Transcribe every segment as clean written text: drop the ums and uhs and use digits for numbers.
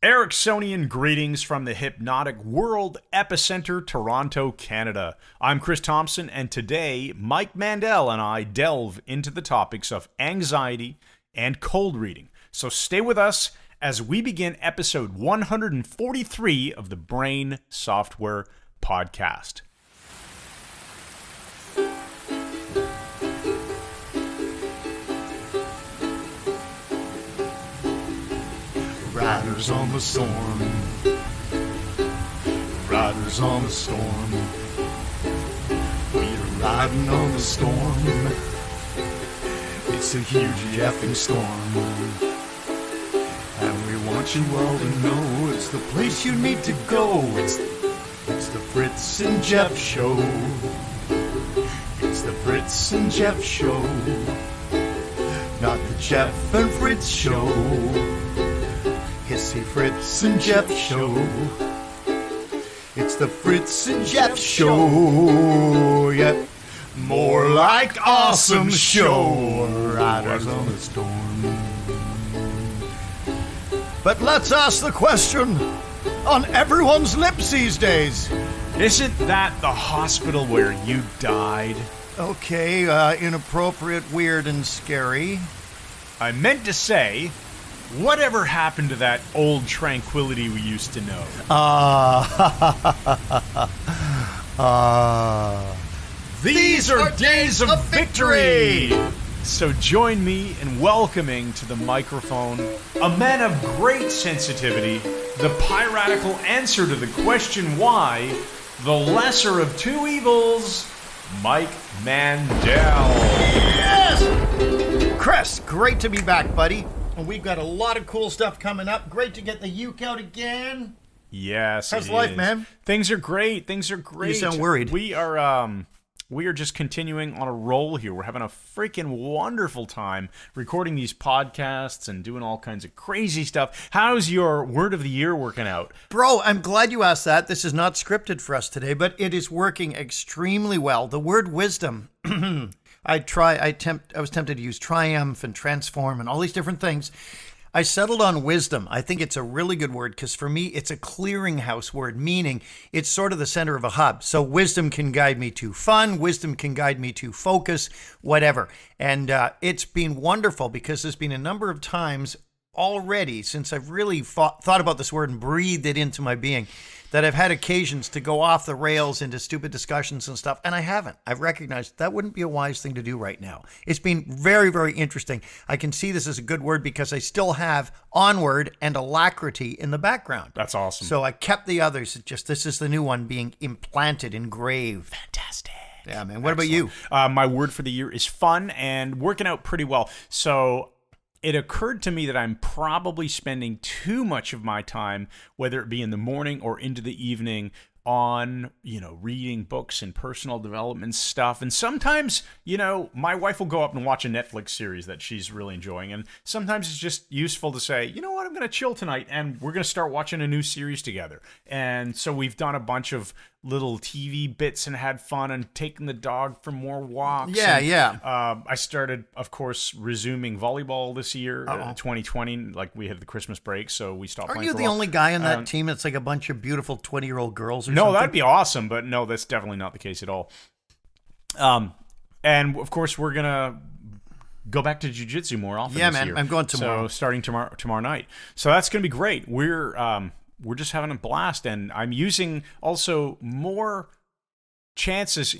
Ericksonian greetings from the hypnotic world epicenter, Toronto, Canada. I'm Chris Thompson, and today Mike Mandel and I delve into the topics of anxiety and cold reading. So stay with us as we begin episode 143 of the Brain Software Podcast. Riders on the storm, riders on the storm. We're riding on the storm. It's a huge effing storm, and we want you all to know it's the place you need to go. It's the Fritz and Jeff Show. It's the Fritz and Jeff Show, not the Jeff and Fritz Show. It's the Fritz and Jeff Show. It's the Fritz and Jeff Show. Yep. More like awesome show. Riders on the storm. But let's ask the question on everyone's lips these days. Isn't that the hospital where you died? Okay, inappropriate, weird, and scary. I meant to say, whatever happened to that old tranquility we used to know? These are days of victory! So join me in welcoming to the microphone a man of great sensitivity, the piratical answer to the question why, the lesser of two evils, Mike Mandel. Yes! Chris, great to be back, buddy. And we've got a lot of cool stuff coming up. Great to get the uke out again. Yes, how's life, man? Things are great. Things are great. You sound worried. We are just continuing on a roll here. We're having a freaking wonderful time recording these podcasts and doing all kinds of crazy stuff. How's your word of the year working out? Bro, I'm glad you asked that. This is not scripted for us today, but it is working extremely well. The word wisdom. I was tempted to use triumph and transform and all these different things. I settled on wisdom. I think it's a really good word because for me, it's a clearinghouse word, meaning it's sort of the center of a hub. So wisdom can guide me to fun. Wisdom can guide me to focus, whatever. And it's been wonderful because there's been a number of times already since I've really thought about this word and breathed it into my being that I've had occasions to go off the rails into stupid discussions and stuff, and I haven't. I've recognized that wouldn't be a wise thing to do right now. It's been very, very interesting. I can see this as a good word because I still have onward and alacrity in the background. That's awesome. So I kept the others. This is the new one being implanted, engraved. Fantastic. Yeah, man. What about you? My word for the year is fun and working out pretty well. So it occurred to me that I'm probably spending too much of my time, whether it be in the morning or into the evening, on, reading books and personal development stuff. And sometimes, my wife will go up and watch a Netflix series that she's really enjoying. And sometimes it's just useful to say, you know what, I'm going to chill tonight and we're going to start watching a new series together. And so we've done a bunch of little TV bits and had fun and taken the dog for more walks. Yeah. I started, of course, resuming volleyball this year, 2020. Like we had the Christmas break, so we stopped playing. Are you the only guy on that team that's like a bunch of beautiful 20-year-old girls or something? No, that'd be awesome, but no, that's definitely not the case at all. And of course, we're gonna go back to jiu-jitsu more often. Yeah, this man, year. I'm going tomorrow. So starting tomorrow night. So that's gonna be great. We're just having a blast, and I'm using also more chances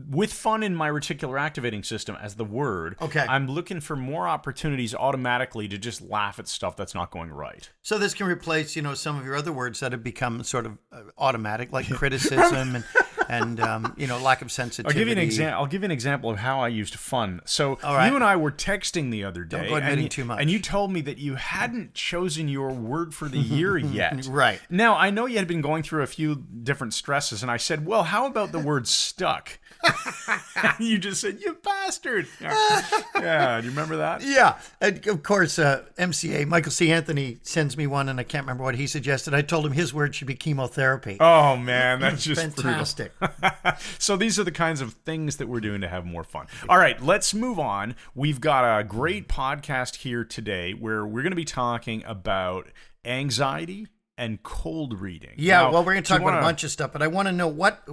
with fun in my reticular activating system as the word. Okay. I'm looking for more opportunities automatically to just laugh at stuff that's not going right. So this can replace, some of your other words that have become sort of automatic, like criticism and lack of sensitivity. I'll give you an example of how I used fun. So right. You and I were texting the other day. Don't go admitting too much. And you told me that you hadn't chosen your word for the year yet. Right. Now, I know you had been going through a few different stresses, and I said, well, how about the word stuck? You just said, you bastard. Yeah, do you remember that? Yeah. And of course, MCA, Michael C. Anthony, sends me one, and I can't remember what he suggested. I told him his word should be chemotherapy. Oh, man, that's just fantastic. So these are the kinds of things that we're doing to have more fun. All right, let's move on. We've got a great podcast here today where we're going to be talking about anxiety and cold reading. Yeah, now, well, we're going to talk about a bunch of stuff, but I want to know what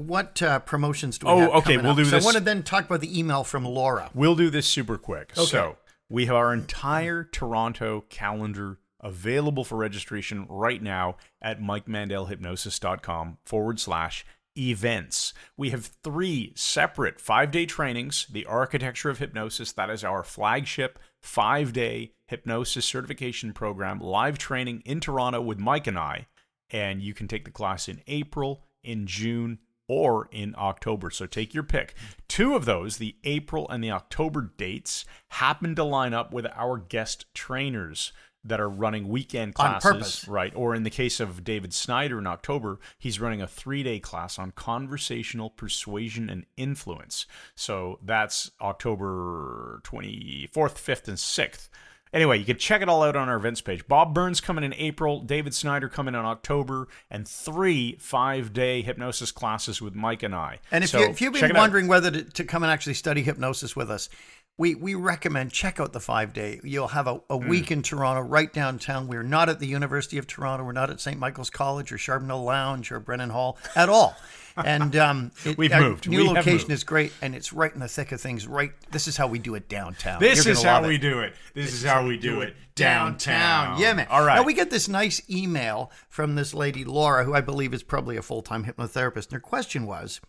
promotions do we have okay, coming we'll up? do So this. I want to then talk about the email from Laura. We'll do this super quick. Okay. So we have our entire Toronto calendar available for registration right now at mikemandelhypnosis.com/events. We have 3 separate 5-day trainings. The Architecture of Hypnosis, that is our flagship 5-day hypnosis certification program, live training in Toronto with Mike and I. And you can take the class in April, in June, or in October. So take your pick. 2 of those, the April and the October dates, happen to line up with our guest trainers that are running weekend classes. On purpose. Right. Or in the case of David Snyder in October, he's running a 3-day class on conversational persuasion and influence. So that's October 24th, 5th, and 6th. Anyway, you can check it all out on our events page. Bob Burns coming in April, David Snyder coming in October, and 3 5-day hypnosis classes with Mike and I. And if you've been wondering whether to come and actually study hypnosis with us, we recommend check out the 5-day. You'll have a week in Toronto, right downtown. We're not at the University of Toronto. We're not at St. Michael's College or Charbonneau Lounge or Brennan Hall at all. And we've our moved. New We have location moved. is great, and it's right in the thick of things. Right, this is how we do it downtown. This You're is gonna how love we it. do it. This is how we do it downtown. Yeah, man. All right. Now we get this nice email from this lady Laura, who I believe is probably a full-time hypnotherapist. And her question was,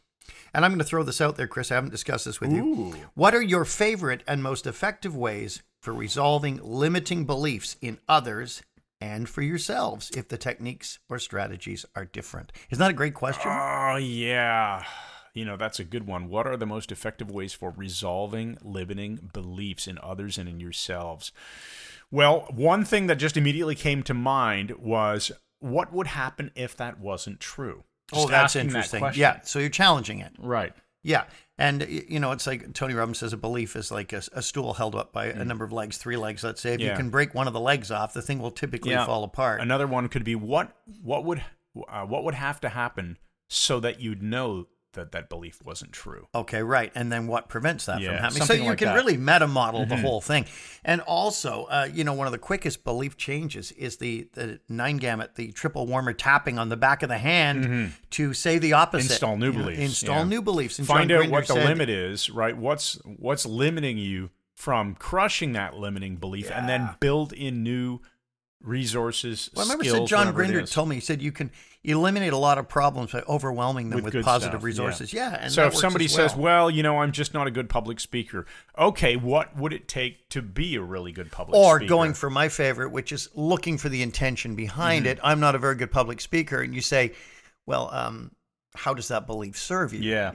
and I'm going to throw this out there, Chris, I haven't discussed this with you. What are your favorite and most effective ways for resolving limiting beliefs in others and for yourselves if the techniques or strategies are different? Isn't that a great question? Oh, yeah. That's a good one. What are the most effective ways for resolving limiting beliefs in others and in yourselves? Well, one thing that just immediately came to mind was, what would happen if that wasn't true? Just that's asking interesting. That question. Yeah, so you're challenging it. Right. Yeah. And, it's like Tony Robbins says a belief is like a stool held up by a number of legs, 3 legs, let's say. If you can break one of the legs off, the thing will typically fall apart. Another one could be, what would have to happen so that you'd know that belief wasn't true? Okay, right. And then what prevents that from happening? So something you like can that. really meta-model the whole thing. And also, one of the quickest belief changes is the 9-gamut, the triple warmer tapping on the back of the hand to say the opposite. Install new beliefs. Install new beliefs. And Find John out Grinder what the said, limit is, right? What's limiting you from crushing that limiting belief, and then build in new resources, Well, I remember skills, John whatever it Grinder is. told me, he said you can eliminate a lot of problems by overwhelming them With with good positive stuff, resources. Yeah. And so that if works somebody as says, well, I'm just not a good public speaker. Okay, what would it take to be a really good public or speaker? going for my favorite, which is looking for the intention behind it. I'm not a very good public speaker. And you say, well, how does that belief serve you? Yeah.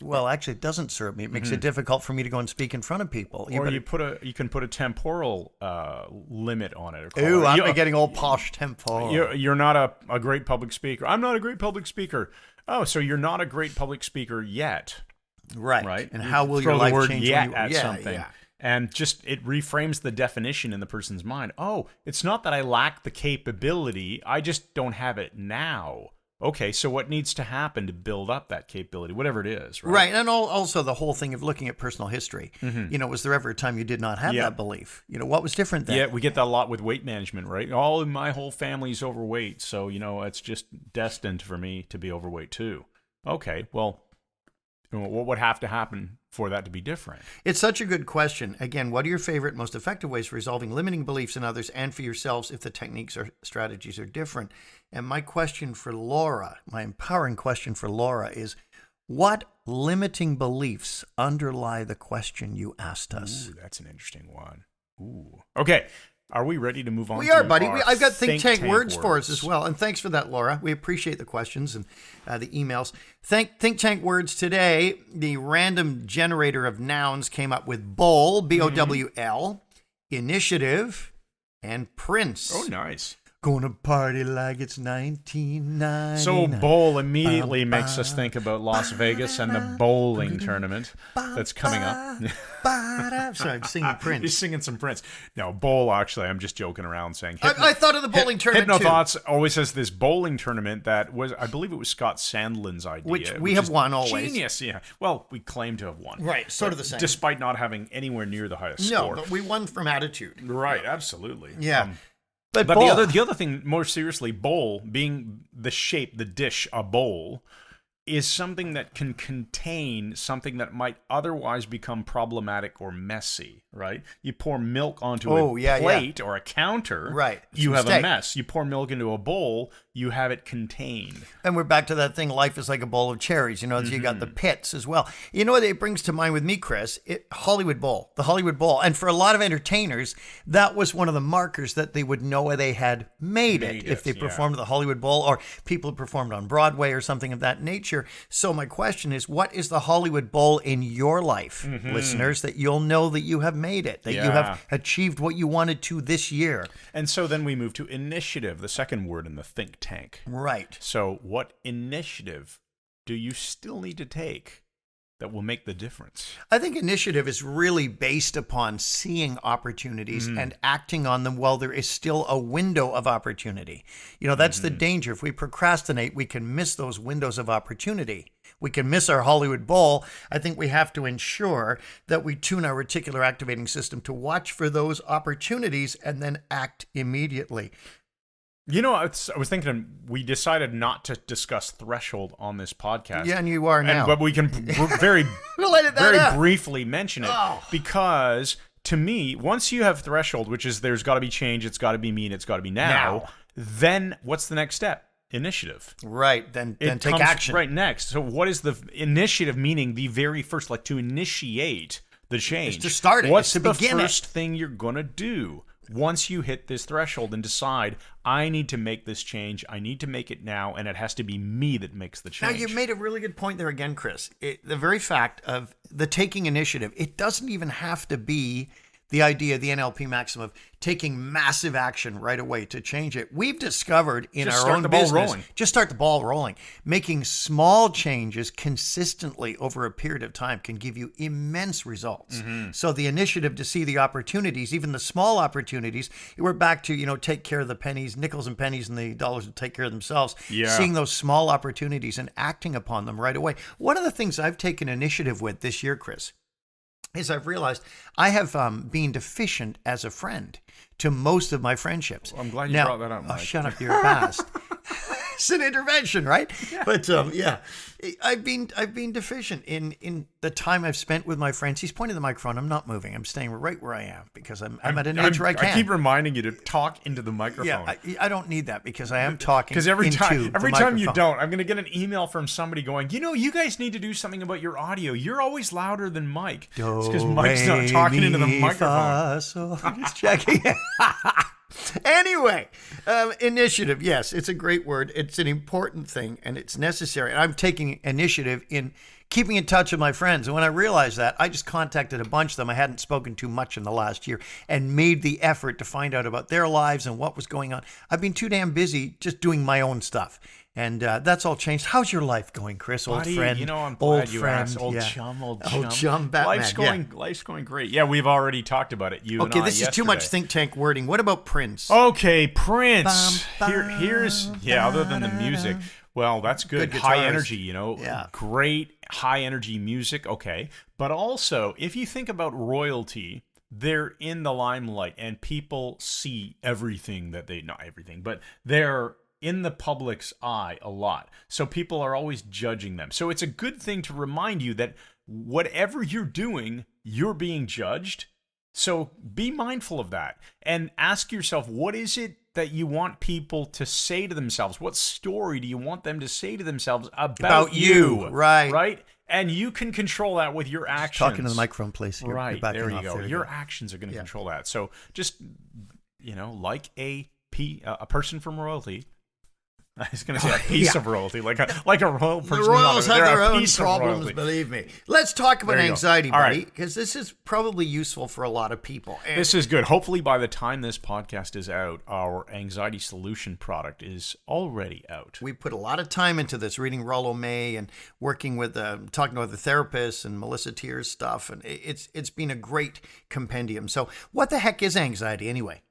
Well, actually, it doesn't serve me. It makes it difficult for me to go and speak in front of people. Or you can put a temporal limit on it. Ooh, I'm getting all posh temporal. You're not a great public speaker. I'm not a great public speaker. Oh, so you're not a great public speaker yet. Right. And how will Throw your life the word change yet when you... at Yeah, something. yeah. And just it reframes the definition in the person's mind. Oh, it's not that I lack the capability. I just don't have it now. Okay, so what needs to happen to build up that capability, whatever it is, right? Right, and also the whole thing of looking at personal history. Was there ever a time you did not have Yeah. that belief? What was different then? Yeah, we get that a lot with weight management, right? My whole family's overweight, so, it's just destined for me to be overweight too. Okay, well, what would have to happen for that to be different? It's such a good question. Again, what are your favorite, most effective ways for resolving limiting beliefs in others and for yourselves if the techniques or strategies are different? And my question for Laura, my empowering question for Laura is, what limiting beliefs underlie the question you asked us? Ooh, that's an interesting one. Ooh. Okay. Are we ready to move on? We are, to buddy. our I've got think tank words for us as well. And thanks for that, Laura. We appreciate the questions and the emails. Think tank words today. The random generator of nouns came up with bowl, B-O-W-L, initiative, and prince. Oh, nice. Gonna party like it's 1999. So bowl immediately makes us think about Las Vegas and the bowling tournament that's coming up. Sorry, I'm singing Prince. You're singing some Prince. No, bowl, actually, I'm just joking around saying. I thought of the bowling tournament, Hypno too. Thoughts always has this bowling tournament that was, I believe it was Scott Sandlin's idea. Which we have won always. Genius, yeah. Well, we claim to have won. Right, sort of the same. Despite not having anywhere near the highest score. No, but we won from attitude. Right, absolutely. Yeah. But bowl. the other thing, more seriously, bowl, being the shape, the dish, a bowl, is something that can contain something that might otherwise become problematic or messy, right? You pour milk onto a plate or a counter, right? You have a mess. You pour milk into a bowl, you have it contained. And we're back to that thing, life is like a bowl of cherries. You know, you got the pits as well. You know what it brings to mind with me, Chris? The Hollywood Bowl. And for a lot of entertainers, that was one of the markers that they would know they had made it if they performed at the Hollywood Bowl, or people who performed on Broadway or something of that nature. So my question is, what is the Hollywood Bowl in your life, listeners, that you'll know that you have made it, that you have achieved what you wanted to this year? And so then we move to initiative, the second word in the think tank. Right. So what initiative do you still need to take that will make the difference? I think initiative is really based upon seeing opportunities and acting on them while there is still a window of opportunity. You know, that's the danger. If we procrastinate, we can miss those windows of opportunity. We can miss our Hollywood Bowl. I think we have to ensure that we tune our reticular activating system to watch for those opportunities and then act immediately. You know, I was thinking we decided not to discuss threshold on this podcast. Yeah, and you are now. But we can very briefly mention it because, to me, once you have threshold, which is there's got to be change, it's got to be mean, it's got to be now, then what's the next step? Initiative. Right, then take action. Right next. So what is the initiative, meaning the very first, like to initiate the change? It's to start it. What's it's to the begin first thing you're going to do? Once you hit this threshold and decide, I need to make this change, I need to make it now, and it has to be me that makes the change. Now, you made a really good point there again, Chris. The very fact of the taking initiative, it doesn't even have to be the idea, the NLP maxim of taking massive action right away to change it. We've discovered in our own business, just start the ball rolling. Making small changes consistently over a period of time can give you immense results. So the initiative to see the opportunities, even the small opportunities, we're back to, you know, take care of the pennies, nickels and pennies, and the dollars will take care of themselves. Seeing those small opportunities and acting upon them right away. One of the things I've taken initiative with this year, Chris, is I've realized I have been deficient as a friend to most of my friendships. Well, I'm glad you brought that up, Mike. Oh, shut up, you're past. It's an intervention, right? Yeah. But I've been deficient in the time I've spent with my friends. He's pointing the microphone. I'm not moving. I'm staying right where I am because I'm at an age where I can. I keep reminding you to talk into the microphone. Yeah, I don't need that because I am talking. Because every time you don't, I'm going to get an email from somebody going, you know, you guys need to do something about your audio. You're always louder than Mike. It's because Mike's not talking into the microphone. So I'm just checking. Anyway, initiative. Yes, it's a great word. It's an important thing, and it's necessary. And I'm taking initiative in keeping in touch with my friends. And when I realized that, I just contacted a bunch of them I hadn't spoken to much in the last year and made the effort to find out about their lives and what was going on. I've been too damn busy just doing my own stuff. And that's all changed. How's your life going, Chris, old friend? You know, I'm glad you asked. Old chum, Batman. Life's going great. Yeah, we've already talked about it. You and I this is too much think tank wording. What about Prince? Okay, Prince. Here's other than the music. Well, that's good. High energy, you know. Yeah. Great high energy music. Okay. But also, if you think about royalty, they're in the limelight and people see everything that not everything, but they're in the public's eye a lot. So people are always judging them. So it's a good thing to remind you that whatever you're doing, you're being judged. So be mindful of that and ask yourself, what is it that you want people to say to themselves? What story do you want them to say to themselves about you? Right? And you can control that with your actions. Talking to the microphone, please. Right. There you go. Your actions are going to control that. So just, you know, like a person from royalty, I was going to say a piece of royalty, like a royal person. The royals have their own piece of problems, royalty. believe me. Let's talk about There you go. anxiety, All buddy, right. because this is probably useful for a lot of people. And This is good. Hopefully, by the time this podcast is out, our anxiety solution product is already out. we put a lot of time into this, reading Rollo May and working with, talking to other therapists and Melissa Tier's stuff, and it's been a great compendium. So, what the heck is anxiety anyway?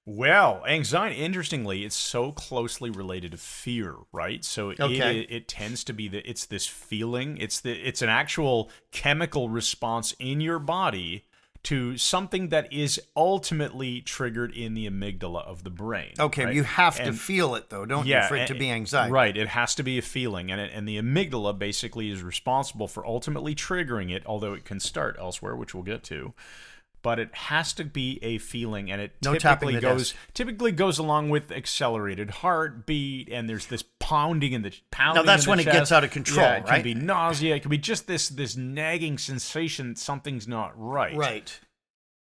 Well, anxiety, interestingly, it's so closely related to fear, right? So Okay. it tends to be that it's this feeling, it's an actual chemical response in your body to something that is ultimately triggered in the amygdala of the brain. Okay, right? you have to And- feel it, though, don't you, for it to be anxiety? Right, it has to be a feeling, and the amygdala basically is responsible for ultimately triggering it, although it can start elsewhere, which we'll get to. But it has to be a feeling, and it No tapping the desk. typically goes along with accelerated heartbeat, and there's this pounding in the pounding. Now, that's in the when it chest. gets out of control, Yeah, it right? can be nausea. It can be just this nagging sensation that something's not right. Right.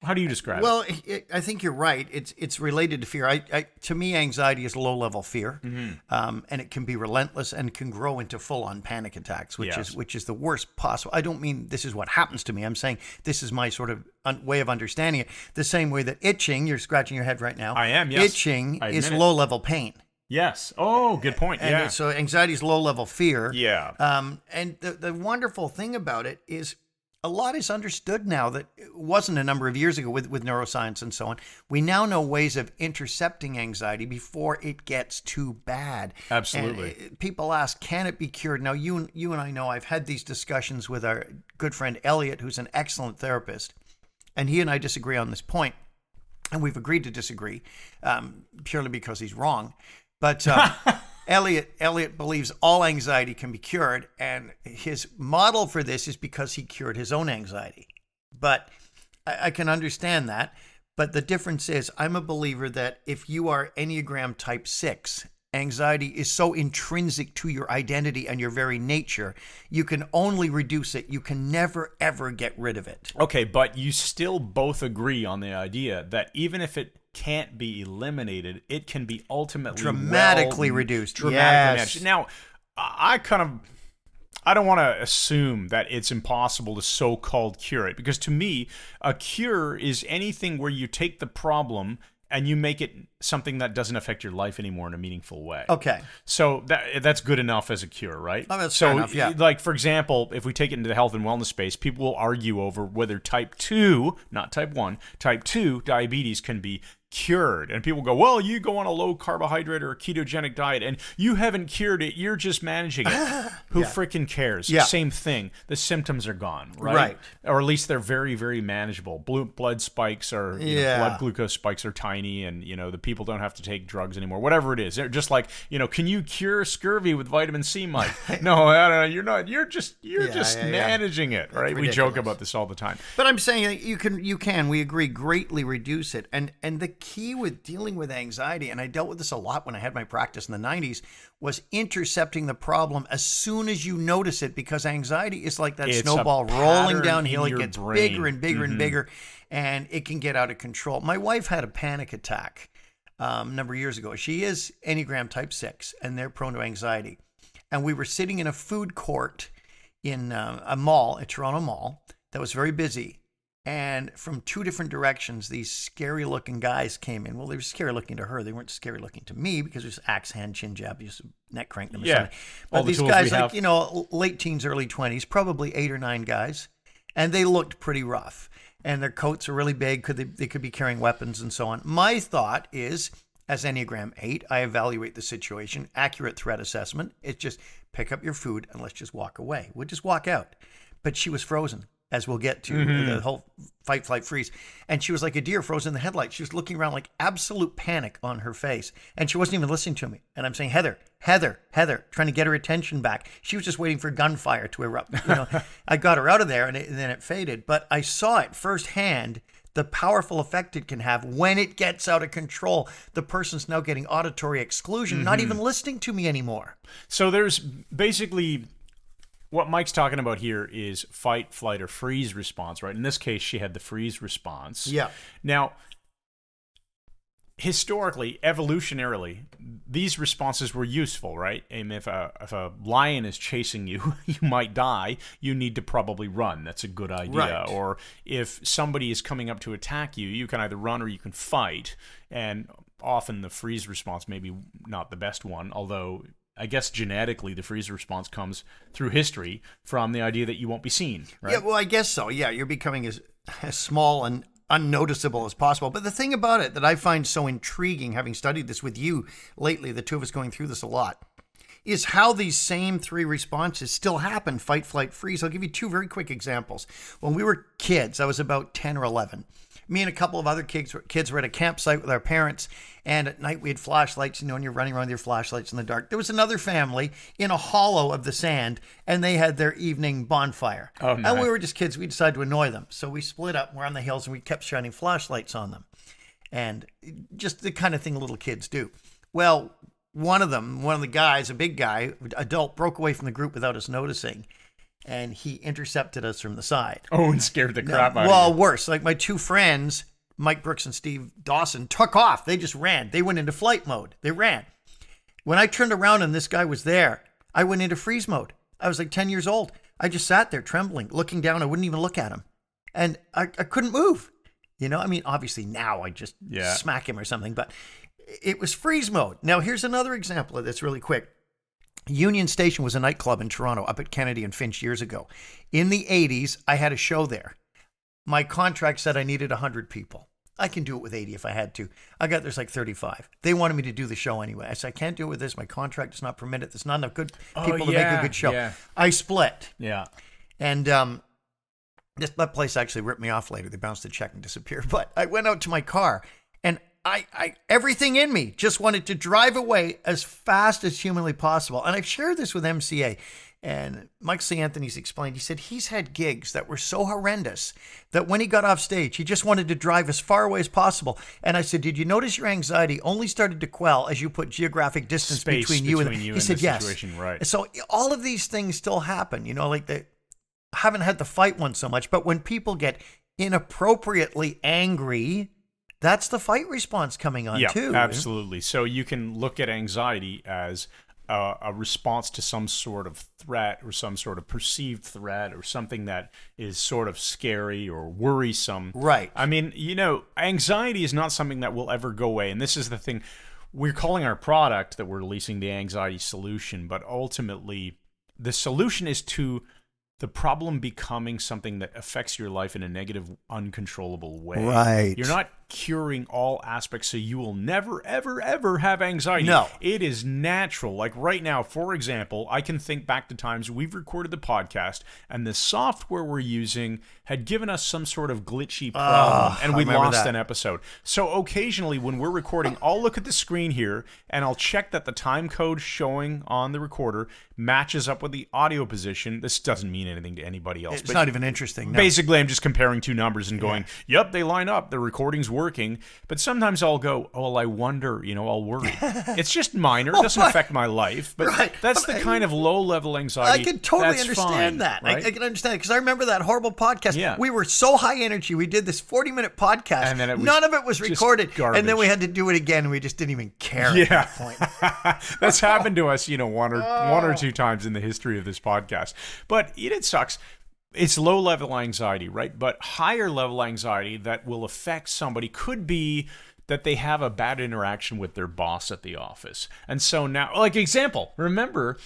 How do you describe it? Well, I think you're right. It's related to fear. To me, anxiety is low-level fear, and it can be relentless and can grow into full-on panic attacks, which is the worst possible. I don't mean this is what happens to me. I'm saying this is my sort of way of understanding it. The same way that itching, you're scratching your head right now. I am, yes. Itching I is admit it. low-level pain. Yes. Oh, good point. And Yeah. so anxiety is low-level fear. Yeah. And the wonderful thing about it is a lot is understood now that it wasn't a number of years ago with neuroscience and so on. We now know ways of intercepting anxiety before it gets too bad. Absolutely. And people ask, can it be cured? Now, you and I know I've had these discussions with our good friend Elliot, who's an excellent therapist, and he and I disagree on this point, and we've agreed to disagree purely because he's wrong. But Elliot believes all anxiety can be cured, and his model for this is because he cured his own anxiety. But I can understand that. But the difference is I'm a believer that if you are Enneagram type 6, anxiety is so intrinsic to your identity and your very nature, you can only reduce it. You can never, ever get rid of it. Okay, but you still both agree on the idea that even if it can't be eliminated, it can be ultimately Dramatically reduced. Dramatically Yes. managed. Now, I don't want to assume that it's impossible to so-called cure it, because to me, a cure is anything where you take the problem and you make it something that doesn't affect your life anymore in a meaningful way. Okay. So that's good enough as a cure, right? Oh, that's so, fair enough, yeah. Like, for example, if we take it into the health and wellness space, people will argue over whether type 2, not type 1, type 2 diabetes can be cured. And people go, well, you go on a low carbohydrate or a ketogenic diet and you haven't cured it, you're just managing it. Who freaking cares? Yeah. Same thing. The symptoms are gone, right? Right. Or at least they're very, very manageable. Blood spikes are, blood glucose spikes are tiny, and, the people don't have to take drugs anymore. Whatever it is. They're just like, can you cure scurvy with vitamin C, Mike? No, I don't know. You're not. You're just managing it, right? We joke about this all the time. But I'm saying that you can, we agree, greatly reduce it. And the key with dealing with anxiety, and I dealt with this a lot when I had my practice in the 90s, was intercepting the problem as soon as you notice it, because anxiety is like that It's snowball a rolling pattern downhill. in It your gets brain. bigger and bigger and bigger, and it can get out of control. My wife had a panic attack a number of years ago. She is Enneagram type 6, and they're prone to anxiety. And we were sitting in a food court in a mall, a Toronto mall, that was very busy. And from two different directions, these scary-looking guys came in. Well, they were scary-looking to her. They weren't scary-looking to me because it was axe hand, chin jab, you just neck crank them. Or something. All But the these tools guys, we have. like, late teens, early 20s, probably 8 or 9 guys. And they looked pretty rough. And their coats are really big. They could be carrying weapons and so on. My thought is, as Enneagram 8, I evaluate the situation, accurate threat assessment. It's just pick up your food and let's just walk away. We'll just walk out. But she was frozen, as we'll get to the whole fight, flight, freeze. And she was like a deer frozen in the headlights. She was looking around like absolute panic on her face. And she wasn't even listening to me. And I'm saying, Heather, trying to get her attention back. She was just waiting for gunfire to erupt. I got her out of there and then it faded. But I saw it firsthand, the powerful effect it can have when it gets out of control. The person's now getting auditory exclusion, not even listening to me anymore. So there's basically what Mike's talking about here is fight, flight, or freeze response, right? In this case, she had the freeze response. Yeah. Now, historically, evolutionarily, these responses were useful, right? And if a lion is chasing you, you might die. You need to probably run. That's a good idea. Right. Or if somebody is coming up to attack you, you can either run or you can fight. And often the freeze response maybe not the best one, although I guess genetically the freeze response comes through history from the idea that you won't be seen, right? Yeah, well, I guess so. Yeah, you're becoming as small and unnoticeable as possible. But the thing about it that I find so intriguing, having studied this with you lately, the two of us going through this a lot, is how these same three responses still happen: fight, flight, freeze. I'll give you two very quick examples. When we were kids, I was about 10 or 11. Me and a couple of other kids were at a campsite with our parents, and at night we had flashlights, and you're running around with your flashlights in the dark. There was another family in a hollow of the sand, and they had their evening bonfire. Oh, nice. And we were just kids. We decided to annoy them. So we split up. We're on the hills, and we kept shining flashlights on them. And just the kind of thing little kids do. Well, one of the guys, a big guy, adult, broke away from the group without us noticing. And he intercepted us from the side. Oh, and scared the crap out of Well, you. worse. Like my two friends, Mike Brooks and Steve Dawson, took off. They just ran. They went into flight mode. They ran. When I turned around and this guy was there, I went into freeze mode. I was like 10 years old. I just sat there trembling, looking down. I wouldn't even look at him. And I couldn't move. I mean, obviously now I just smack him or something, but it was freeze mode. Now, here's another example of this really quick. Union Station was a nightclub in Toronto up at Kennedy and Finch years ago. In the 80s, I had a show there. My contract said I needed 100 people. I can do it with 80 if I had to. There's like 35. They wanted me to do the show anyway. I said, I can't do it with this. My contract does not permit it. There's not enough good people to make a good show. Yeah. I split. Yeah. And that place actually ripped me off later. They bounced the check and disappeared. But I went out to my car, and I everything in me just wanted to drive away as fast as humanly possible. And I've shared this with MCA. And Mike C. Anthony's explained, he said he's had gigs that were so horrendous that when he got off stage, he just wanted to drive as far away as possible. And I said, did you notice your anxiety only started to quell as you put geographic distance Space between you and he said, the yes. Situation, right. So all of these things still happen, like I haven't had the fight one so much, but when people get inappropriately angry, that's the fight response coming on too. Absolutely. So you can look at anxiety as a response to some sort of threat or some sort of perceived threat or something that is sort of scary or worrisome. Right. I mean, anxiety is not something that will ever go away. And this is the thing. We're calling our product that we're releasing the anxiety solution, but ultimately the solution is to the problem becoming something that affects your life in a negative, uncontrollable way. Right. You're not curing all aspects, so you will never, ever, ever have anxiety. No. It is natural. Like right now, for example, I can think back to times we've recorded the podcast and the software we're using had given us some sort of glitchy problem and we lost an episode. So occasionally when we're recording, I'll look at the screen here and I'll check that the time code showing on the recorder matches up with the audio position. This doesn't mean anything to anybody else. It's not even interesting. No. Basically, I'm just comparing two numbers and going, yep, they line up. The recording's working. But sometimes I'll go, oh, I wonder, I'll worry. It's just minor. It doesn't affect my life. But that's the kind of low-level anxiety. I can totally that's understand fine, that. Right? I can understand it because I remember that horrible podcast. Yeah. We were so high energy. We did this 40-minute podcast. And then it was none of it was recorded. garbage. And then we had to do it again. And we just didn't even care at that point. That's happened to us, one or two times in the history of this podcast. But it sucks. It's low-level anxiety, right? But higher-level anxiety that will affect somebody could be that they have a bad interaction with their boss at the office. And so now, like example, remember,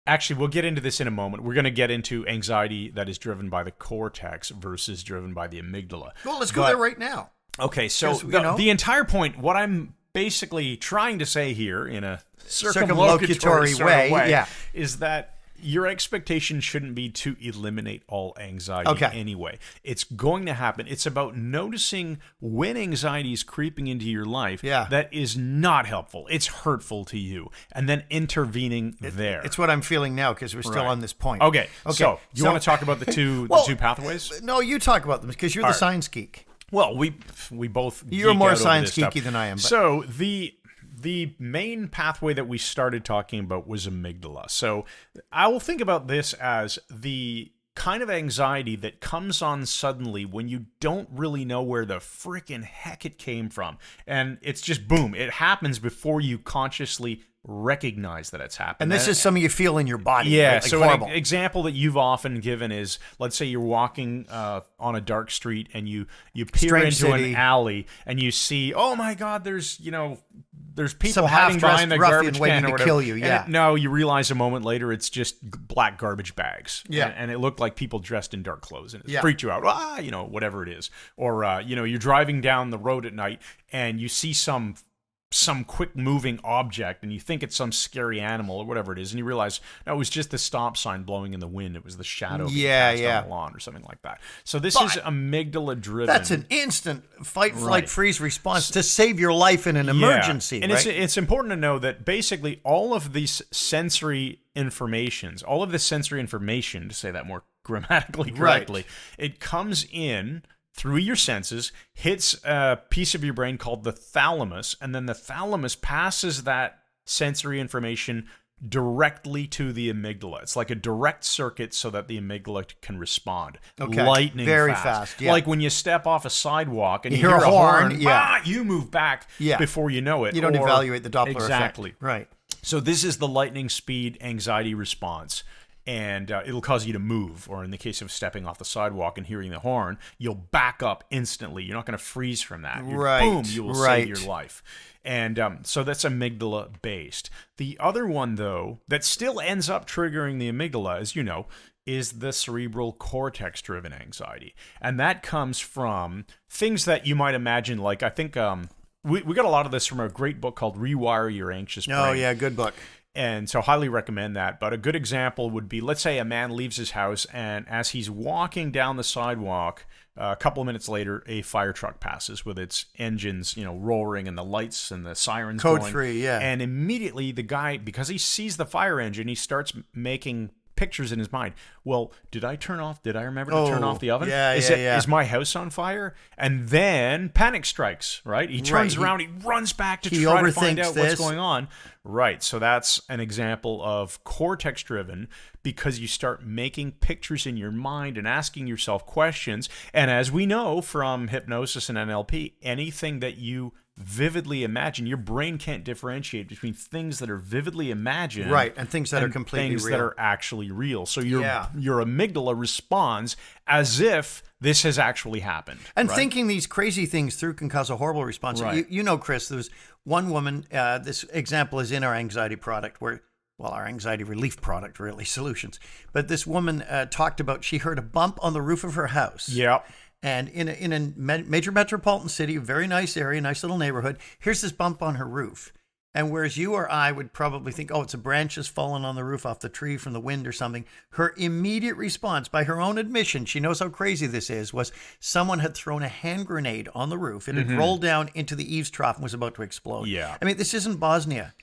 actually, we'll get into this in a moment. We're going to get into anxiety that is driven by the cortex versus driven by the amygdala. Well, let's go there right now. Okay, so the entire point, what I'm basically trying to say here in a circumlocutory way is that your expectation shouldn't be to eliminate all anxiety anyway. It's going to happen. It's about noticing when anxiety is creeping into your life that is not helpful. It's hurtful to you. And then intervening there. It's what I'm feeling now because we're still on this point. Okay. So you want to talk about the two pathways? No, you talk about them because you're the science geek. Well, we both You're geek more out science over this geeky stuff. than I am. But. So the main pathway that we started talking about was amygdala. So I will think about this as the kind of anxiety that comes on suddenly when you don't really know where the freaking heck it came from. And it's just boom, it happens before you consciously recognize that it's happened. And this is something you feel in your body. Yeah, right? Like so horrible. an example that you've often given is, let's say you're walking on a dark street and you peer Strange into city. an alley and you see, oh my God, there's people Some hiding behind half-dressed the ruffian garbage waiting can or to whatever. kill you, And yeah. no, you realize a moment later it's just black garbage bags. Yeah. And it looked like people dressed in dark clothes and it Yeah. freaked you out. Whatever it is. Or, you're driving down the road at night and you see some quick moving object and you think it's some scary animal or whatever it is, and you realize no, it was just the stop sign blowing in the wind. It was the shadow being cast on the lawn or something like that. So this is amygdala driven. That's an instant fight, flight, Right. freeze response to save your life in an emergency. And right? it's important to know that basically all of these sensory information, to say that more grammatically correctly, it comes in through your senses, hits a piece of your brain called the thalamus, and then the thalamus passes that sensory information directly to the amygdala. It's like a direct circuit so that the amygdala can respond. Okay. Lightning Very fast. fast, yeah. Like when you step off a sidewalk and you hear hear a a horn, horn, yeah. you move back Yeah. before you know it. You don't Or- evaluate the Doppler exactly. effect. Right. So this is the lightning speed anxiety response. And it'll cause you to move, or in the case of stepping off the sidewalk and hearing the horn, you'll back up instantly. You're not going to freeze from that. Boom, you will save your life. And so that's amygdala based. The other one, though, that still ends up triggering the amygdala, as you know, is the cerebral cortex driven anxiety. And that comes from things that you might imagine, like I think we got a lot of this from a great book called Rewire Your Anxious Brain. Oh, yeah, good book. And so highly recommend that. But a good example would be, let's say a man leaves his house and as he's walking down the sidewalk, a couple of minutes later, a fire truck passes with its engines, roaring and the lights and the sirens Code going. 3, yeah. And immediately the guy, because he sees the fire engine, he starts making pictures in his mind. Well, did I remember to turn off the oven? Is my house on fire? And then panic strikes, right? He turns around, he runs back to try to find out what's going on. Right. So that's an example of cortex driven, because you start making pictures in your mind and asking yourself questions. And as we know from hypnosis and NLP, anything that you vividly imagine, your brain can't differentiate between things that are vividly imagined, and things that are completely things real. that are actually real. So your amygdala responds as if this has actually happened. And thinking these crazy things through can cause a horrible response. Right. You know, Chris, there was one woman, this example is in our anxiety product our anxiety relief product, really, Solutions. But this woman talked about, she heard a bump on the roof of her house. Yeah. And in a major metropolitan city, a very nice area, nice little neighborhood, here's this bump on her roof. And whereas you or I would probably think, oh, it's a branch has fallen on the roof off the tree from the wind or something, her immediate response, by her own admission, she knows how crazy this is, was someone had thrown a hand grenade on the roof. It had rolled down into the eaves trough and was about to explode. Yeah. I mean, this isn't Bosnia,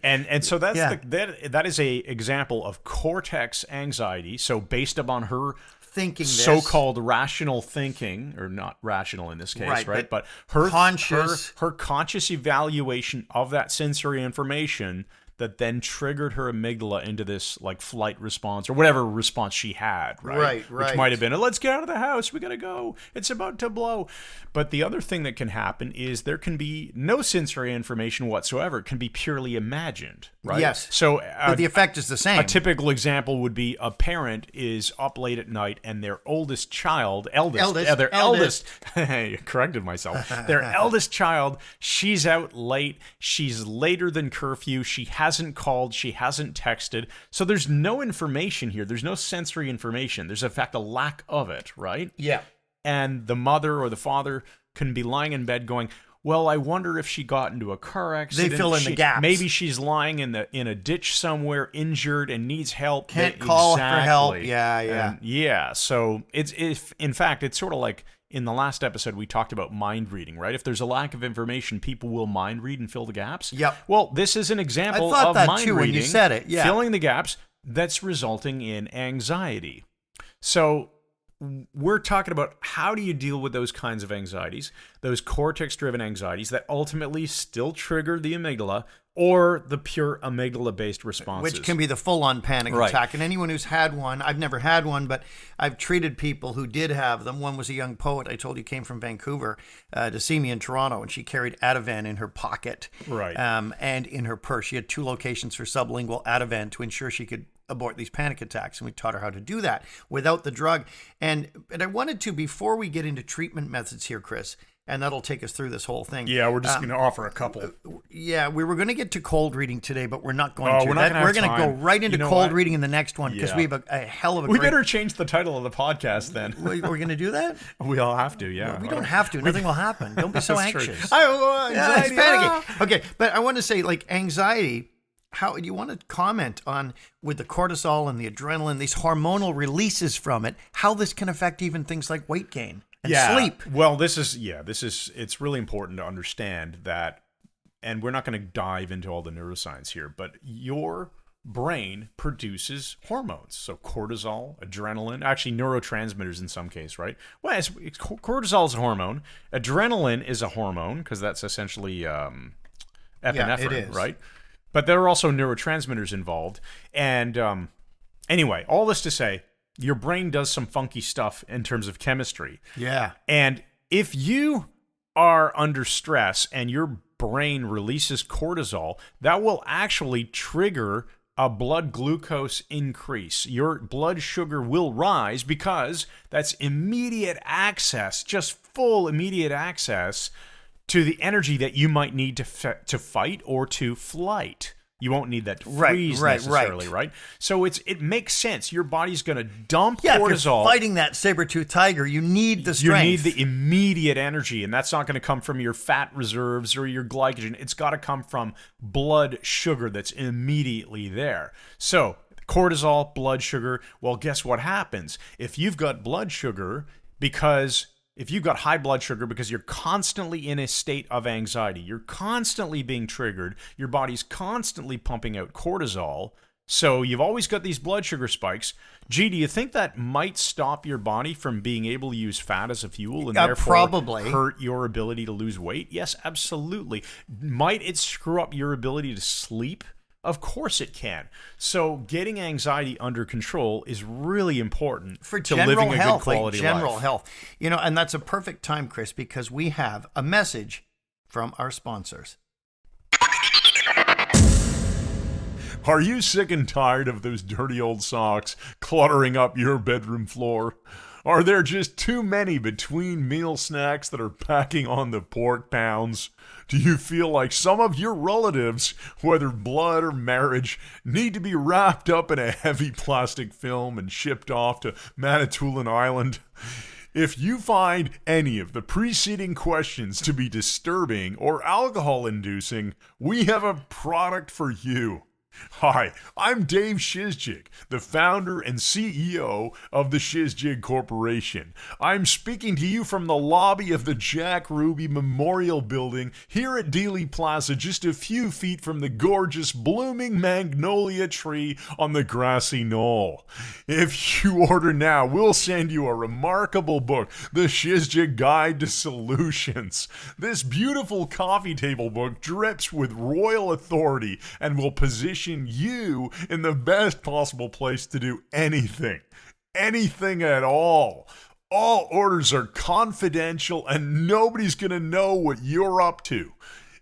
And so that's that is a example of cortex anxiety. So based upon her thinking this. So-called rational thinking, or not rational in this case, right? But her conscious evaluation of that sensory information that then triggered her amygdala into this like flight response or whatever response she had, right? Which might have been, let's get out of the house, we gotta go, it's about to blow. But the other thing that can happen is there can be no sensory information whatsoever. It can be purely imagined, right? Yes. So but the effect is the same. A typical example would be a parent is up late at night and their eldest, corrected myself. Their eldest child, she's out late, she's later than curfew, she hasn't called, she hasn't texted. So there's no information here. There's no sensory information. There's in fact a lack of it, right? Yeah. And the mother or the father can be lying in bed going, well, I wonder if she got into a car accident. They fill in the gaps. Maybe she's lying in a ditch somewhere, injured and needs help. Can't call for help. Yeah. So in fact, it's sort of like in the last episode we talked about mind reading, right? If there's a lack of information, people will mind read and fill the gaps. Yep. Well, this is an example I thought of that mind too reading, when you said it. Yeah. filling the gaps that's resulting in anxiety. So we're talking about how do you deal with those kinds of anxieties, those cortex-driven anxieties that ultimately still trigger the amygdala or the pure amygdala-based responses. Which can be the full-on panic Right. attack. And anyone who's had one, I've never had one, but I've treated people who did have them. One was a young poet I told you came from Vancouver to see me in Toronto, and she carried Ativan in her pocket Right. and in her purse. She had 2 locations for sublingual Ativan to ensure she could abort these panic attacks, and we taught her how to do that without the drug. But I wanted to, before we get into treatment methods here, Chris, and that'll take us through this whole thing. Yeah, we're just going to offer a couple. Yeah, we were going to get to cold reading today, but we're not going to. We're not gonna have We're going to go time. right into You know cold what? reading in the next one because Yeah. we have a hell of a We great... better change the title of the podcast then. We're going to do that? We all have to, yeah. We don't have to. Nothing will happen. Don't be so That's true. anxious. Anxiety. It's panicking. Okay, but I want to say, like, anxiety, how do you want to comment on, with the cortisol and the adrenaline, these hormonal releases from it, how this can affect even things like weight gain and sleep? Well, it's really important to understand that, and we're not going to dive into all the neuroscience here, but your brain produces hormones. So cortisol, adrenaline, actually neurotransmitters in some case, right? Well, cortisol is a hormone. Adrenaline is a hormone because that's essentially epinephrine, it is. right? But there are also neurotransmitters involved. And anyway, all this to say, your brain does some funky stuff in terms of chemistry. Yeah. And if you are under stress and your brain releases cortisol, that will actually trigger a blood glucose increase. Your blood sugar will rise because that's immediate access, just full immediate access to the energy that you might need to fight or to flight. You won't need that to freeze necessarily, right? So it makes sense. Your body's going to dump Yeah, cortisol. if you're fighting that saber-toothed tiger, you need the strength. You need the immediate energy, and that's not going to come from your fat reserves or your glycogen. It's got to come from blood sugar that's immediately there. So cortisol, blood sugar, well, guess what happens? If you've got high blood sugar because you're constantly in a state of anxiety, you're constantly being triggered, your body's constantly pumping out cortisol, so you've always got these blood sugar spikes. Gee, do you think that might stop your body from being able to use fat as a fuel and therefore probably hurt your ability to lose weight? Yes, absolutely. Might it screw up your ability to sleep? Of course it can. So getting anxiety under control is really important for to general living a health, good quality like general life. health. You know, and that's a perfect time, Chris, because we have a message from our sponsors. Are you sick and tired of those dirty old socks cluttering up your bedroom floor? Are there just too many between meal snacks that are packing on the pork pounds? Do you feel like some of your relatives, whether blood or marriage, need to be wrapped up in a heavy plastic film and shipped off to Manitoulin Island? If you find any of the preceding questions to be disturbing or alcohol-inducing, we have a product for you. Hi, I'm Dave Shizjig, the founder and CEO of the Shizjig Corporation. I'm speaking to you from the lobby of the Jack Ruby Memorial Building here at Dealey Plaza, just a few feet from the gorgeous blooming magnolia tree on the grassy knoll. If you order now, we'll send you a remarkable book, The Shizjig Guide to Solutions. This beautiful coffee table book drips with royal authority and will position you in the best possible place to do anything at all. All orders are confidential and nobody's going to know what you're up to.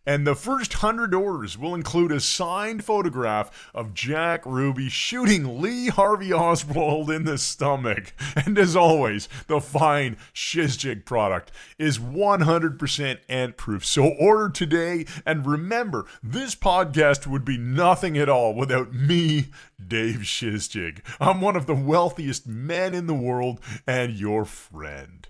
And the first 100 orders will include a signed photograph of Jack Ruby shooting Lee Harvey Oswald in the stomach. And as always, the fine Shizjig product is 100% ant-proof. So order today, and remember, this podcast would be nothing at all without me, Dave Shizjig. I'm one of the wealthiest men in the world and your friend.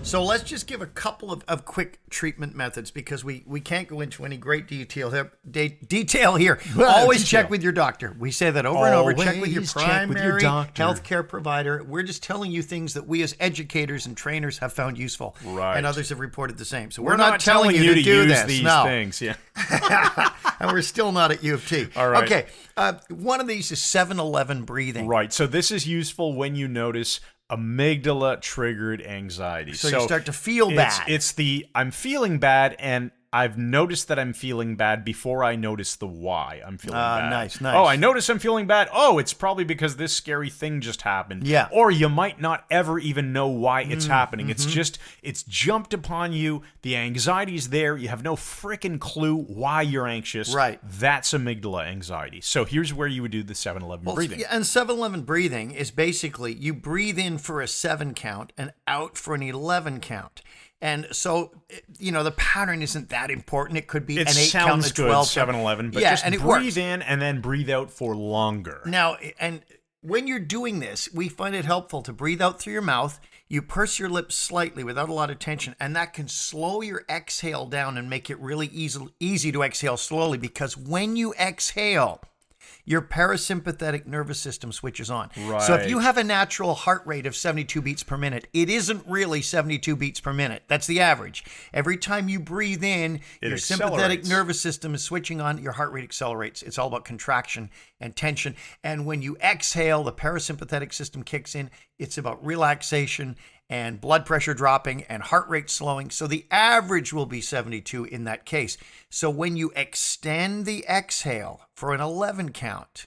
So let's just give a couple of quick treatment methods because we can't go into any great detail here. Always check with your doctor. We say that over and over. Check with your primary healthcare provider. We're just telling you things that we as educators and trainers have found useful. Right. And others have reported the same. So we're not telling you to do use these things. Yeah. And we're still not at U of T. All right. Okay. One of these is 7-11 breathing. Right. So this is useful when you notice amygdala triggered anxiety. So you start to feel bad. It's the I'm feeling bad, and I've noticed that I'm feeling bad before I notice the why I'm feeling bad. Nice. Oh, I notice I'm feeling bad. Oh, it's probably because this scary thing just happened. Yeah. Or you might not ever even know why it's happening. It's just, it's jumped upon you. The anxiety's there. You have no freaking clue why you're anxious. Right. That's amygdala anxiety. So here's where you would do the 7-11 breathing. Yeah, and 7-11 breathing is basically you breathe in for a 7 count and out for an 11 count. And so, the pattern isn't that important. It could be an 8 count, a 12 7-11, but just breathe in and then breathe out for longer. Now, and when you're doing this, we find it helpful to breathe out through your mouth. You purse your lips slightly without a lot of tension, and that can slow your exhale down and make it really easy to exhale slowly, because when you exhale, your parasympathetic nervous system switches on. Right. So if you have a natural heart rate of 72 beats per minute, it isn't really 72 beats per minute. That's the average. Every time you breathe in, your sympathetic nervous system is switching on, your heart rate accelerates. It's all about contraction and tension. And when you exhale, the parasympathetic system kicks in. It's about relaxation and blood pressure dropping and heart rate slowing. So the average will be 72 in that case. So when you extend the exhale for an 11 count,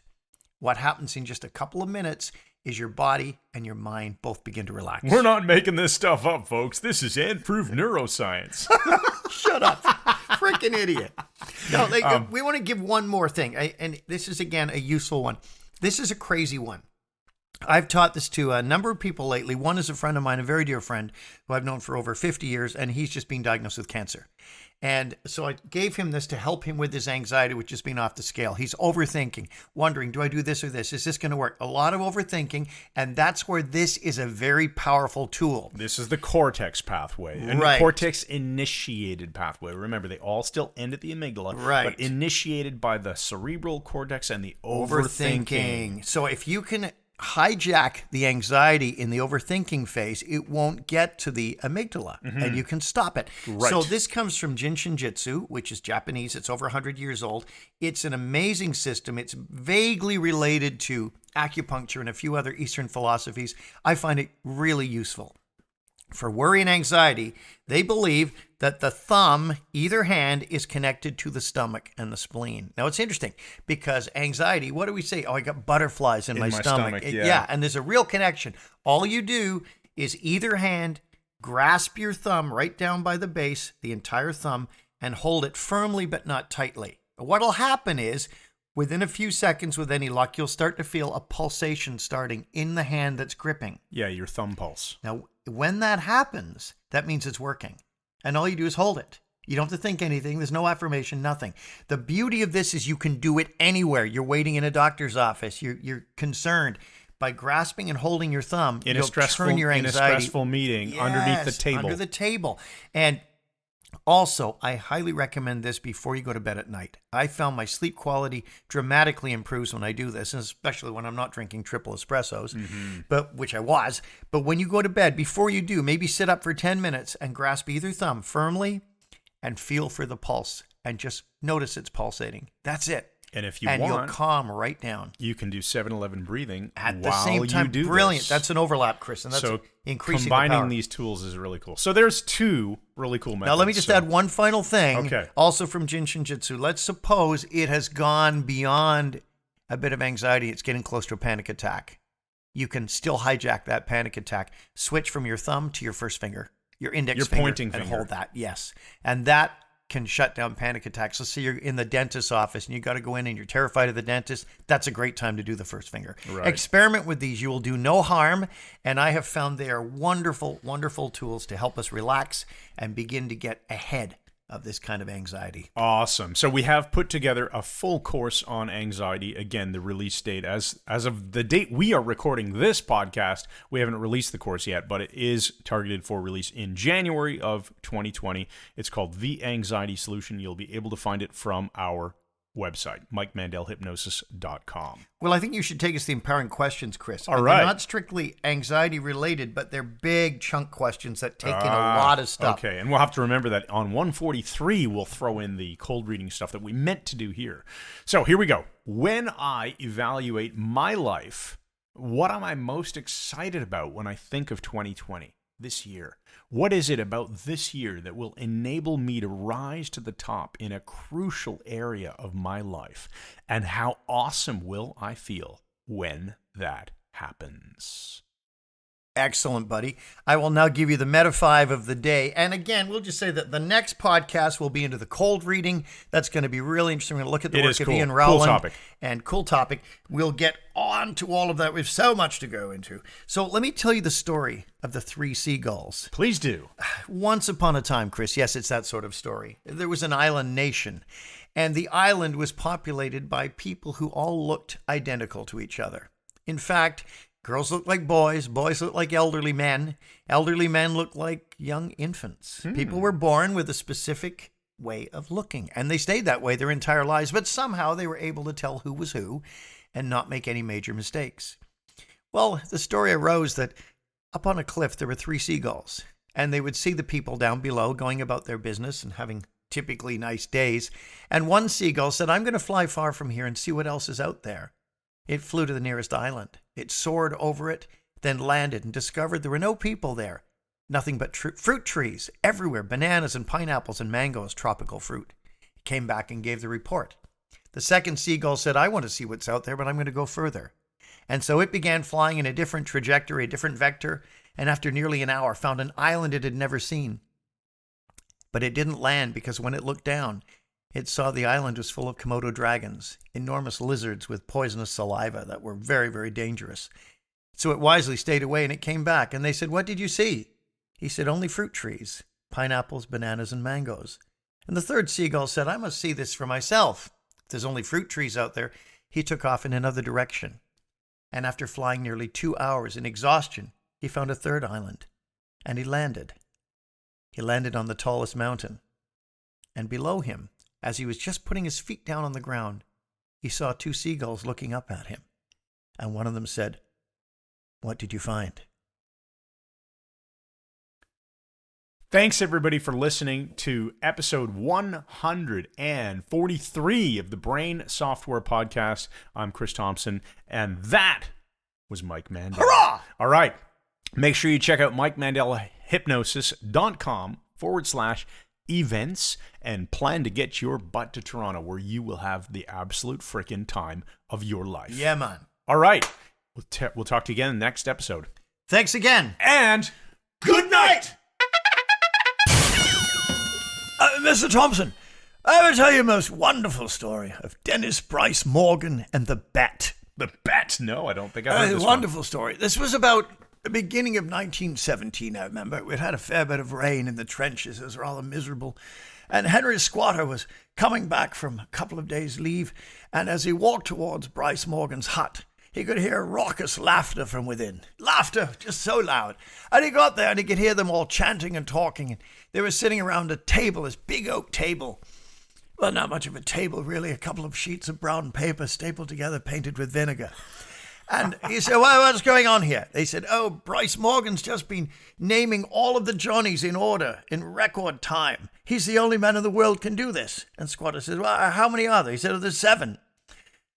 what happens in just a couple of minutes is your body and your mind both begin to relax. We're not making this stuff up, folks. This is improved neuroscience. Shut up. Freaking idiot. No, we want to give one more thing. And this is, again, a useful one. This is a crazy one. I've taught this to a number of people lately. One is a friend of mine, a very dear friend who I've known for over 50 years, and he's just been diagnosed with cancer. And so I gave him this to help him with his anxiety, which has been off the scale. He's overthinking, wondering, do I do this or this? Is this going to work? A lot of overthinking, and that's where this is a very powerful tool. This is the Cortex pathway. And right. The Cortex initiated pathway. Remember, they all still end at the amygdala, right, but initiated by the cerebral cortex and the overthinking. So if you can hijack the anxiety in the overthinking phase, it won't get to the amygdala, and you can stop it. Right. So this comes from Jinshinjutsu, which is Japanese. It's over 100 years old. It's an amazing system. It's vaguely related to acupuncture and a few other Eastern philosophies. I find it really useful. For worry and anxiety, they believe that the thumb, either hand, is connected to the stomach and the spleen. Now, it's interesting because anxiety, what do we say? Oh, I got butterflies in my stomach. Yeah, and there's a real connection. All you do is either hand, grasp your thumb right down by the base, the entire thumb, and hold it firmly but not tightly. But what'll happen is, within a few seconds, with any luck, you'll start to feel a pulsation starting in the hand that's gripping. Yeah, your thumb pulse. Now, when that happens, that means it's working. And all you do is hold it. You don't have to think anything. There's no affirmation, nothing. The beauty of this is you can do it anywhere. You're waiting in a doctor's office. You're concerned. By grasping and holding your thumb, you'll turn your anxiety. In a stressful meeting, underneath the table. Under the table. And also, I highly recommend this before you go to bed at night. I found my sleep quality dramatically improves when I do this, and especially when I'm not drinking triple espressos, which I was. But when you go to bed, before you do, maybe sit up for 10 minutes and grasp either thumb firmly and feel for the pulse and just notice it's pulsating. That's it. And if you want, you'll calm right down. You can do 7-11 breathing at the same time. You do Brilliant. This. That's an overlap, Chris, and that's increasing combining the power. These tools is really cool. So there's two really cool methods. Now let me just add one final thing. Okay. Also from Jinshinjutsu. Let's suppose it has gone beyond a bit of anxiety. It's getting close to a panic attack. You can still hijack that panic attack. Switch from your thumb to your first finger, your index finger, pointing and finger. hold that. Yes, and that can shut down panic attacks. Let's say you're in the dentist's office and you got to go in and you're terrified of the dentist. That's a great time to do the first finger. Right. Experiment with these. You will do no harm. And I have found they are wonderful, wonderful tools to help us relax and begin to get ahead of this kind of anxiety. Awesome. So we have put together a full course on anxiety. Again, the release date, as of the date we are recording this podcast, we haven't released the course yet, but it is targeted for release in January of 2020. It's called The Anxiety Solution. You'll be able to find it from our website, MikeMandelHypnosis.com. Well, I think you should take us to the empowering questions, Chris. All right. They're not strictly anxiety related, but they're big chunk questions that take in a lot of stuff. Okay, and we'll have to remember that on 143, we'll throw in the cold reading stuff that we meant to do here. So here we go. When I evaluate my life, what am I most excited about when I think of 2020, this year? What is it about this year that will enable me to rise to the top in a crucial area of my life? And how awesome will I feel when that happens? Excellent, buddy. I will now give you the Meta 5 of the day. And again, we'll just say that the next podcast will be into the cold reading. That's going to be really interesting. We're going to look at the work of Ian Rowland. Cool topic. And cool topic. We'll get on to all of that. We have so much to go into. So let me tell you the story of the 3 seagulls. Please do. Once upon a time, Chris, yes, it's that sort of story. There was an island nation, and the island was populated by people who all looked identical to each other. In fact, girls look like boys look like elderly men look like young infants. People were born with a specific way of looking, and they stayed that way their entire lives, but somehow they were able to tell who was who and not make any major mistakes. Well, the story arose that up on a cliff there were 3 seagulls, and they would see the people down below going about their business and having typically nice days, and one seagull said, "I'm going to fly far from here and see what else is out there." It flew to the nearest island. It soared over it, then landed and discovered there were no people there. Nothing but fruit trees everywhere, bananas and pineapples and mangoes, tropical fruit. It came back and gave the report. The second seagull said, "I want to see what's out there, but I'm going to go further." And so it began flying in a different trajectory, a different vector, and after nearly an hour found an island it had never seen. But it didn't land because when it looked down, it saw the island was full of Komodo dragons, enormous lizards with poisonous saliva that were very, very dangerous. So it wisely stayed away, and it came back, and they said, "What did you see?" He said, "Only fruit trees, pineapples, bananas, and mangoes." And the third seagull said, "I must see this for myself. If there's only fruit trees out there." He took off in another direction. And after flying nearly 2 hours in exhaustion, he found a third island, and he landed. He landed on the tallest mountain. And below him, as he was just putting his feet down on the ground, he saw 2 seagulls looking up at him. And one of them said, "What did you find?" Thanks, everybody, for listening to episode 143 of the Brain Software Podcast. I'm Chris Thompson, and that was Mike Mandel. Hurrah! All right. Make sure you check out MikeMandelHypnosis.com/events and plan to get your butt to Toronto, where you will have the absolute frickin' time of your life. Yeah, man. All right. We'll talk to you again in the next episode. Thanks again. And good night! Mr. Thompson, I will tell you a most wonderful story of Dennis Bryce Morgan and the bat. The bat? No, I don't think I heard this wonderful story. This was about the beginning of 1917, I remember. We'd had a fair bit of rain in the trenches. It was rather miserable. And Henry Squatter was coming back from a couple of days' leave, and as he walked towards Bryce Morgan's hut, he could hear raucous laughter from within. Laughter, just so loud. And he got there and he could hear them all chanting and talking. And they were sitting around a table, this big oak table. Well, not much of a table, really. A couple of sheets of brown paper stapled together, painted with vinegar. And he said, "Well, what's going on here?" They said, "Oh, Bryce Morgan's just been naming all of the johnnies in order in record time. He's the only man in the world can do this." And Squatter said, "Well, how many are there?" He said, "Oh, there's 7.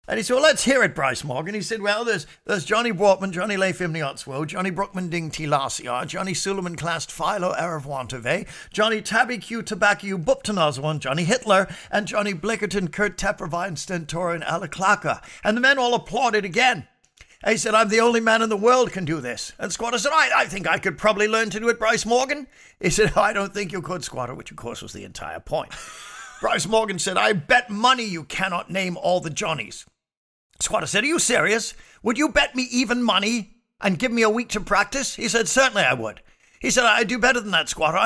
And he said, "Well, let's hear it, Bryce Morgan." He said, "Well, there's Johnny Bortman, Johnny Latham Niotswo, Johnny Brookman Ding T. Larciar, Johnny Suleiman Clast Philo Erev Johnny Tabby Q Tobacco Buptanozwan, Johnny Hitler, and Johnny Blickerton Kurt Tepperwein Stentorin Alaklaka." And the men all applauded again. And he said, "I'm the only man in the world can do this." And Squatter said, I think I could probably learn to do it, Bryce Morgan." He said, "I don't think you could, Squatter," which of course was the entire point. Bryce Morgan said, "I bet money you cannot name all the johnnies." Squatter said, "Are you serious? Would you bet me even money and give me a week to practice?" He said, "Certainly I would." He said, I'd do better than that, Squatter.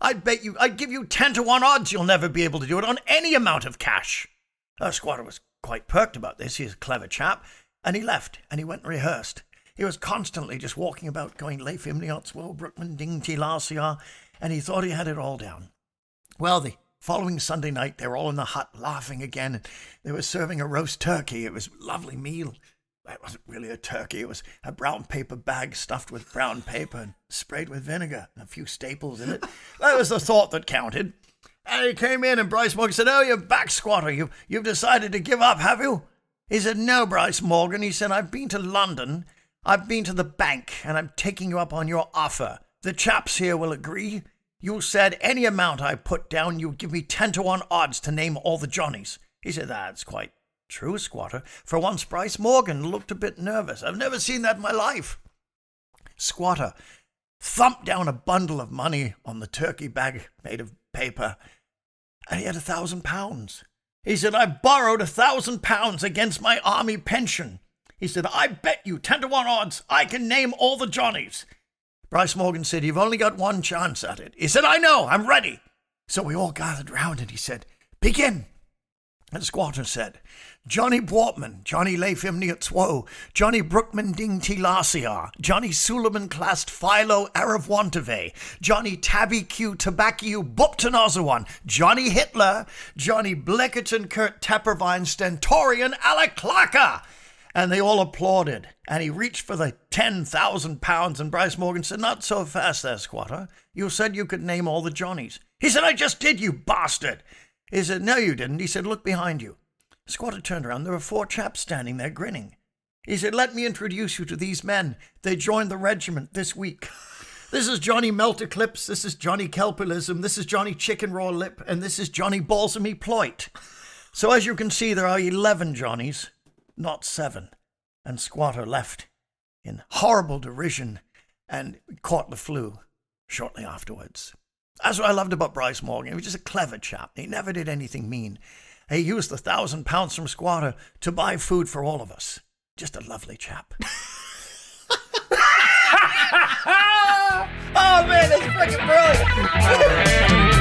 I'd give you 10 to 1 odds you'll never be able to do it on any amount of cash. Squatter was quite perked about this. He's a clever chap. And he left, and he went and rehearsed. He was constantly just walking about going, Leif Imniot's, Wo, Brookman, Ding, Tilasia, and he thought he had it all down. Well, the following Sunday night, they were all in the hut laughing again. They were serving a roast turkey. It was a lovely meal. It wasn't really a turkey. It was a brown paper bag stuffed with brown paper and sprayed with vinegar and a few staples in it. That was the thought that counted. And he came in and Bryce Morgan said, you're back, Squatter. You've decided to give up, have you? He said, no, Bryce Morgan. He said, I've been to London. I've been to the bank and I'm taking you up on your offer. The chaps here will agree. You said any amount I put down, you'd give me 10 to 1 odds to name all the Johnnies. He said, that's quite true, Squatter. For once, Bryce Morgan looked a bit nervous. I've never seen that in my life. Squatter thumped down a bundle of money on the turkey bag made of paper, and he had £1,000. He said, I borrowed £1,000 against my army pension. He said, I bet you 10 to 1 odds I can name all the Johnnies. Bryce Morgan said, you've only got one chance at it. He said, I know, I'm ready. So we all gathered round and he said, begin. And Squatter said, Johnny Bortman, Johnny Leif Imniot Wo, Johnny Brookman Ding Tilasia, Johnny Suleiman Clast Philo Aravwantave, Johnny Tabby Q Tabakiu Buptanozawan, Johnny Hitler, Johnny Bleckerton Kurt Teppervine Stentorian Alaklaka. And they all applauded. And he reached for the £10,000 and Bryce Morgan said, not so fast there, Squatter. You said you could name all the Johnnies. He said, I just did, you bastard. He said, no, you didn't. He said, look behind you. Squatter turned around. There were 4 chaps standing there grinning. He said, let me introduce you to these men. They joined the regiment this week. This is Johnny Melterclips. This is Johnny Kelpilism. This is Johnny Chicken Raw Lip. And this is Johnny Balsamy Ploit. So as you can see, there are 11 Johnnies, not 7. And Squatter left in horrible derision and caught the flu shortly afterwards. That's what I loved about Bryce Morgan. He was just a clever chap. He never did anything mean. He used the £1,000 from Squatter to buy food for all of us. Just a lovely chap. Oh, man, that's freaking brilliant.